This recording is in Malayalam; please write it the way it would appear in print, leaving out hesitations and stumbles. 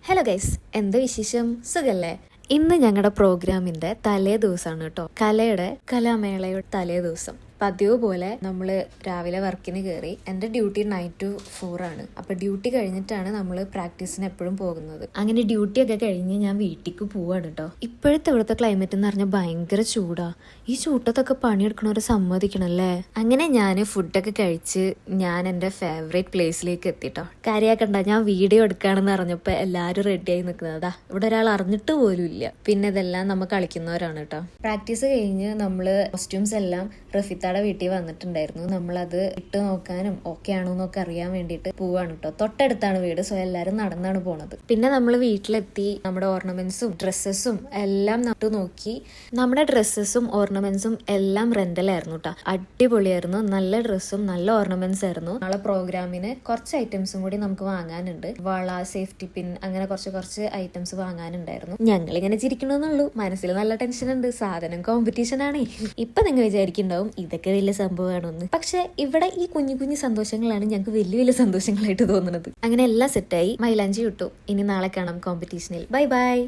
ഹലോ ഗൈസ്, എന്താ വിശേഷം? സുഖല്ലേ? ഇന്ന് ഞങ്ങളുടെ പ്രോഗ്രാമിന്റെ തലേ ദിവസമാണ് കേട്ടോ. കലാമേളയുടെ തലേ ദിവസം. പതിവ് പോലെ നമ്മൾ രാവിലെ വർക്കിന് കയറി. എൻ്റെ ഡ്യൂട്ടി 9 to 4 ആണ്. അപ്പോൾ ഡ്യൂട്ടി കഴിഞ്ഞിട്ടാണ് നമ്മൾ പ്രാക്ടീസിന് എപ്പോഴും പോകുന്നത്. അങ്ങനെ ഡ്യൂട്ടി ഒക്കെ കഴിഞ്ഞ് ഞാൻ വീട്ടിലേക്ക് പോവാണ് കേട്ടോ. ഇപ്പോഴത്തെ ഇവിടുത്തെ ക്ലൈമറ്റ് എന്ന് പറഞ്ഞാൽ ഭയങ്കര ചൂടാ. ഈ ചൂട്ടത്തൊക്കെ പണിയെടുക്കണവരെ സമ്മതിക്കണല്ലേ. അങ്ങനെ ഞാൻ ഫുഡൊക്കെ കഴിച്ച് ഞാൻ എൻ്റെ ഫേവറേറ്റ് പ്ലേസിലേക്ക് എത്തിട്ടോ. കാര്യമാക്കണ്ട, ഞാൻ വീഡിയോ എടുക്കുകയാണെന്ന് അറിഞ്ഞപ്പോൾ എല്ലാവരും റെഡിയായി നിൽക്കുന്നതാ. ഇവിടെ ഒരാൾ അറിഞ്ഞിട്ട് പോലും ഇല്ല. പിന്നെ ഇതെല്ലാം നമ്മൾ കളിക്കുന്നവരാണ് കേട്ടോ. പ്രാക്ടീസ് കഴിഞ്ഞ് നമ്മൾ കോസ്റ്റ്യൂംസ് എല്ലാം റഫിത്ത വീട്ടിൽ വന്നിട്ടുണ്ടായിരുന്നു. നമ്മളത് ഇട്ട് നോക്കാനും ഓക്കെ ആണോ എന്നൊക്കെ അറിയാൻ വേണ്ടിയിട്ട് പോവാണ് കേട്ടോ. തൊട്ടടുത്താണ് വീട്, സോ എല്ലാവരും നടന്നാണ് പോണത്. പിന്നെ നമ്മൾ വീട്ടിലെത്തി നമ്മുടെ ഓർണമെന്റ്സും ഡ്രസ്സസും എല്ലാം നട്ടു നോക്കി. നമ്മുടെ ഡ്രസ്സസും ഓർണമെന്റ്സും എല്ലാം റെന്റലായിരുന്നു കേട്ടോ. അടിപൊളിയായിരുന്നു. നല്ല ഡ്രസ്സും നല്ല ഓർണമെന്റ്സ് ആയിരുന്നു. നാളെ പ്രോഗ്രാമിന് കുറച്ച് ഐറ്റംസും കൂടി നമുക്ക് വാങ്ങാനുണ്ട്. വള, സേഫ്റ്റി പിൻ, അങ്ങനെ കുറച്ച് ഐറ്റംസ് വാങ്ങാനുണ്ടായിരുന്നു. ഞങ്ങളിങ്ങനെ ചിരിക്കണമെന്നുള്ളൂ, മനസ്സിൽ നല്ല ടെൻഷൻ ഉണ്ട്. സാധനം കോമ്പറ്റീഷൻ ആണ്. ഇപ്പൊ നിങ്ങൾ വിചാരിക്കുന്നുണ്ടാവും ഇതൊക്കെ വലിയ സംഭവമാണെന്ന്. പക്ഷെ ഇവിടെ ഈ കുഞ്ഞു കുഞ്ഞു സന്തോഷങ്ങളാണ് ഞങ്ങൾക്ക് വലിയ വലിയ സന്തോഷങ്ങളായിട്ട് തോന്നുന്നത്. അങ്ങനെ എല്ലാം സെറ്റായി. മൈലാഞ്ചി ഇട്ടു. ഇനി നാളെ കാണാം കോമ്പറ്റീഷനിൽ. Bye bye.